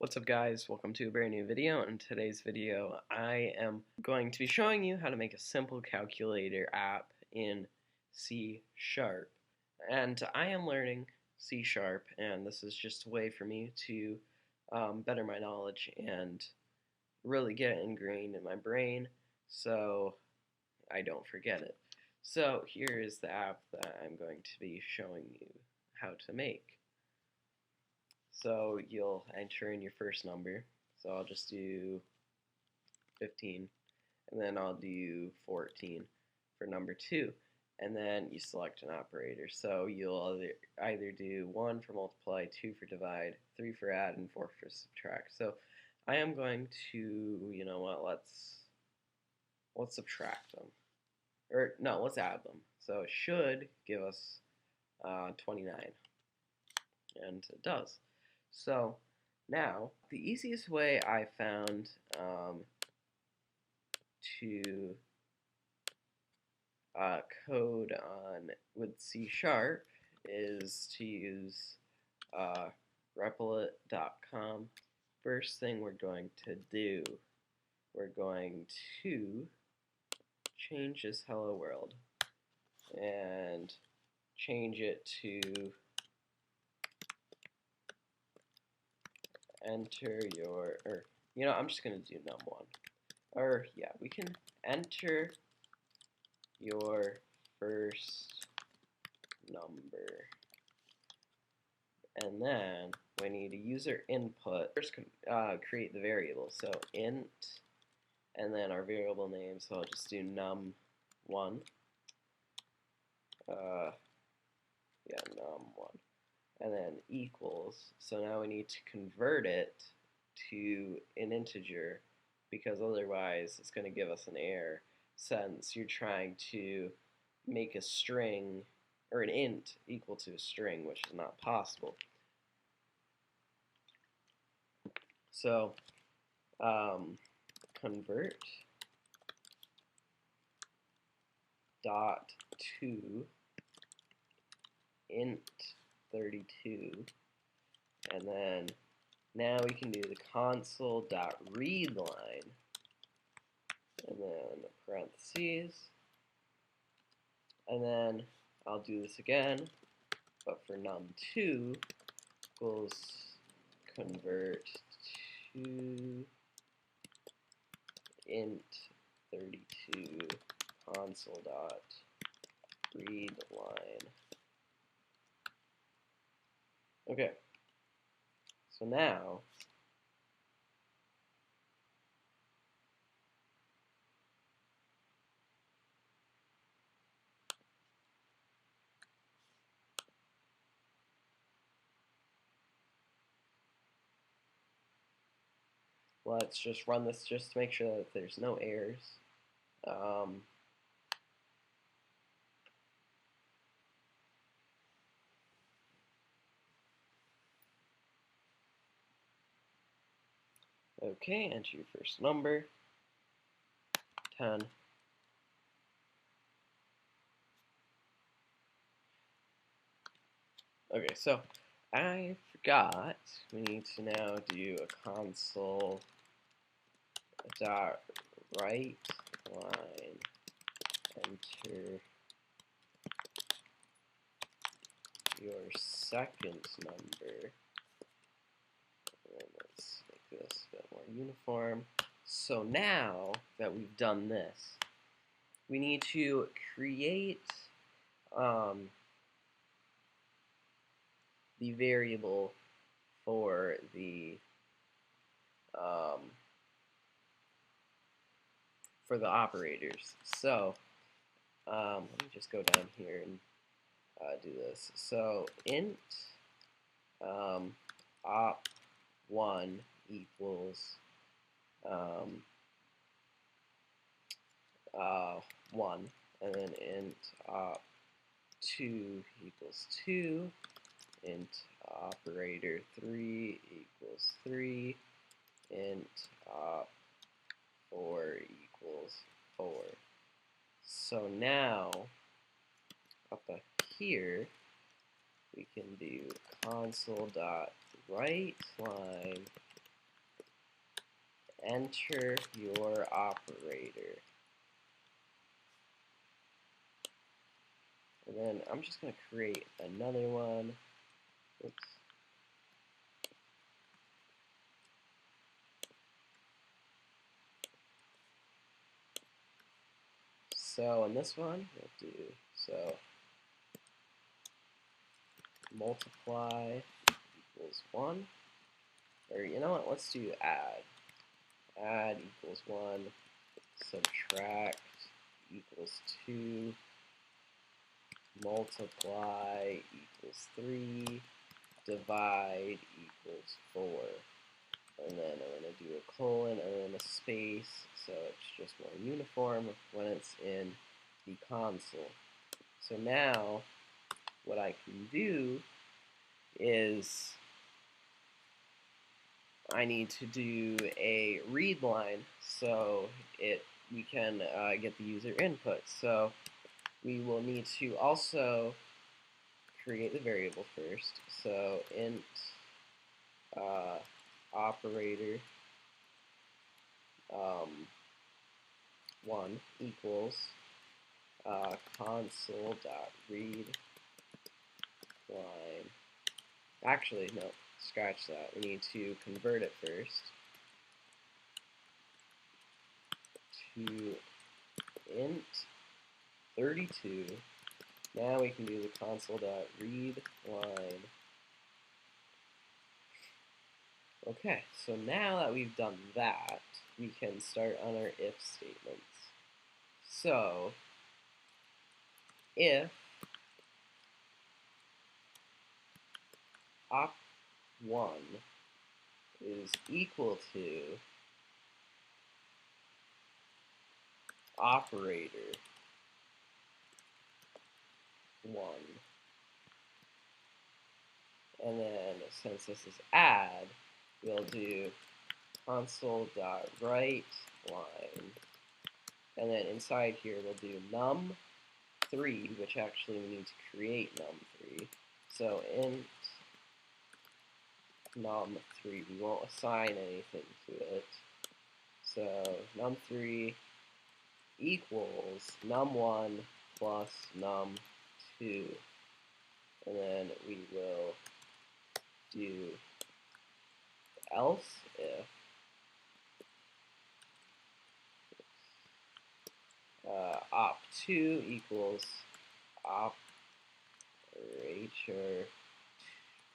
What's up guys, welcome to a brand new video. In today's video I am going to be showing you how to make a simple calculator app in C#. And I am learning C#, and this is just a way for me to better my knowledge and really get it ingrained in my brain so I don't forget it. So here is the app that I'm going to be showing you how to make. So you'll enter in your first number. So I'll just do 15, and then I'll do 14 for number 2. And then you select an operator. So you'll either do 1 for multiply, 2 for divide, 3 for add, and 4 for subtract. So I am going to, you know what, let's subtract them. Or no, let's add them. So it should give us 29. And it does. So now, the easiest way I found to code on with C# is to use replit.com. First thing we're going to do, we're going to change this hello world and change it to enter your, or you know, I'm just gonna do num1. Or yeah, we can enter your first number, and then we need a user input. First, create the variable. So int, and then our variable name. So I'll just do num1. Yeah, num1. And then equals. So now we need to convert it to an integer, because otherwise it's going to give us an error, since you're trying to make a string or an int equal to a string, which is not possible. So convert dot to int 32, and then now we can do the console.read line, and then parentheses, and then I'll do this again, but for num2 equals convert to int 32 console.read line. Okay, so now let's just run this just to make sure that there's no errors. Okay, enter your first number, 10. Okay, so I forgot we need to now do a console.write line, enter your second number. And let's make this a bit more uniform. So now that we've done this, we need to create the variable for the operators. So let me just go down here and do this. So int op1 equals 1, and then int op2 equals 2, int operator 3 equals 3, int op4 equals 4. So now up here we can do console.write line enter your operator. And then I'm just going to create another one. Oops. So in this one, we'll do multiply equals 1. Or you know what, let's do add. Add equals 1. Subtract equals 2. Multiply equals 3. Divide equals 4. And then I'm going to do a colon and then a space, so it's just more uniform when it's in the console. So now, what I can do is I need to do a read line so we can get the user input. So we will need to also create the variable first. So int operator 1 equals console.read line. Actually, no, scratch that. We need to convert it first to int 32. Now we can do the console.read line. Okay, so now that we've done that, we can start on our if statements. So, if op1 is equal to operator 1, and then since this is add, we'll do console.write line, and then inside here we'll do num3, which actually we need to create num3. So int num3, we won't assign anything to it. So num3 equals num1 plus num2, and then we will do else if op2 equals operator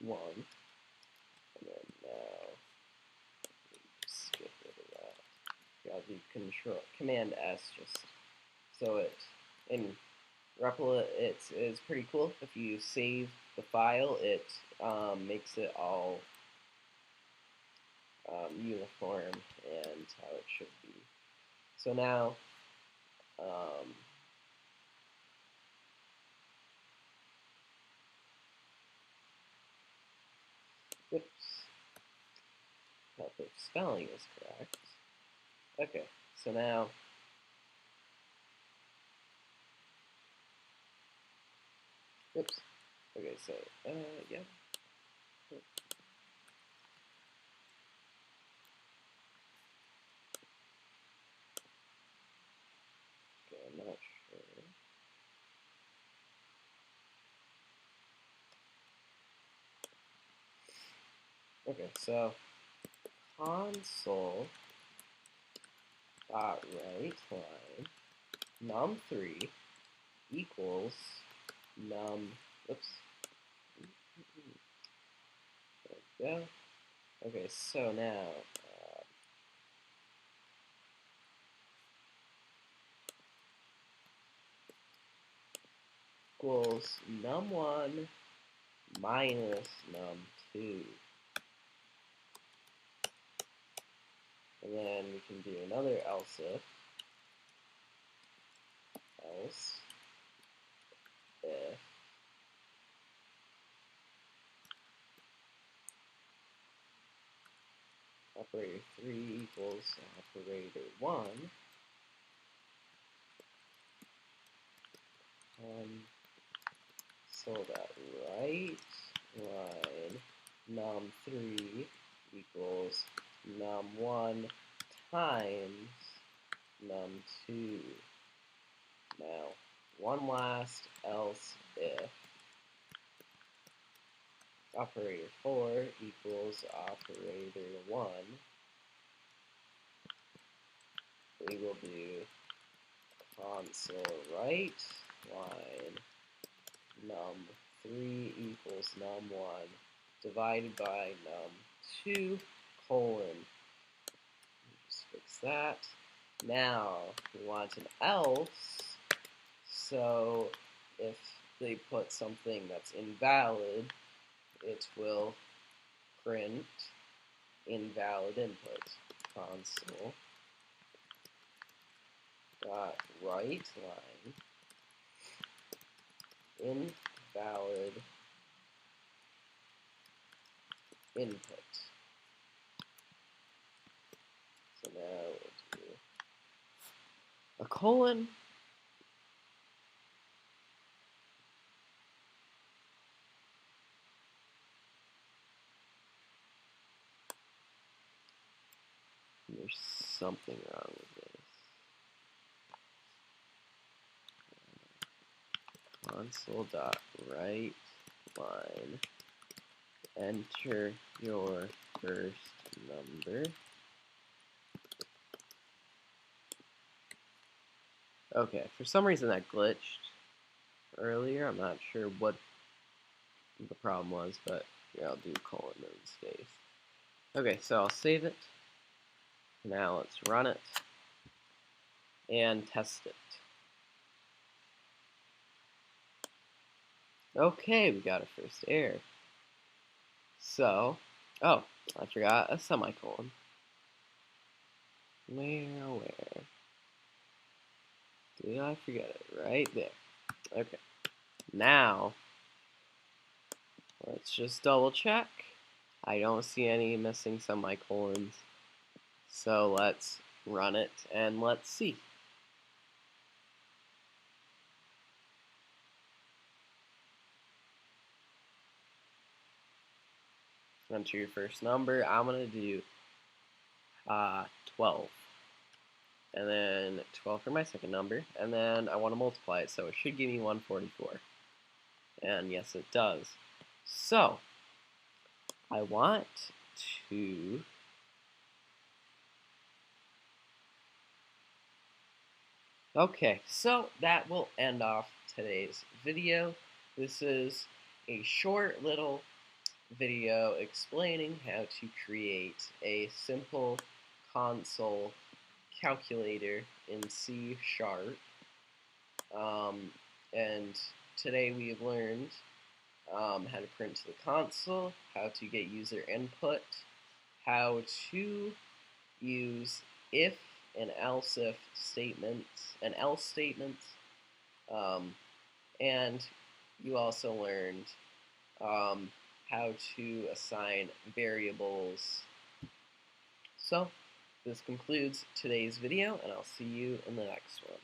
1, and then now skip over that. I'll do Command S just so it in Repl it's pretty cool. If you save the file, it makes it all uniform and how it should be. So now whoops, hope the spelling is correct. Okay, so now oops. Okay, so yeah. Okay, I'm not sure. Okay, so console dot write line num3 equals num. Oops. There we go. Okay, so now equals num1 minus num2. And then we can do another else if. Else if operator 3 equals operator 1. So that write line num3 equals num1 times num2. Now, one last else if operator 4 equals operator 1, we will do console write line num3 equals num1 divided by num2 colon. Just fix that. Now we want an else, so if they put something that's invalid, it will print invalid input. Console dot write line invalid input. So now we'll do a colon. There's something wrong with this. Console.write line. Enter your first number. Okay, for some reason that glitched earlier. I'm not sure what the problem was, but here I'll do colon in this case. Okay, so I'll save it. Now let's run it and test it. Okay, we got our first error. So, oh, I forgot a semicolon. Where? Did I forget it? Right there. Okay. Now, let's just double check. I don't see any missing semicolons. So let's run it and let's see. Enter your first number. I'm going to do 12. And then 12 for my second number. And then I want to multiply it, so it should give me 144. And yes, it does. So, I want to okay, so that will end off today's video. This is a short little video explaining how to create a simple console calculator in C#. And today we have learned how to print to the console, how to get user input, how to use if and else if statements, and else statements, and you also learned how to assign variables. So, this concludes today's video, and I'll see you in the next one.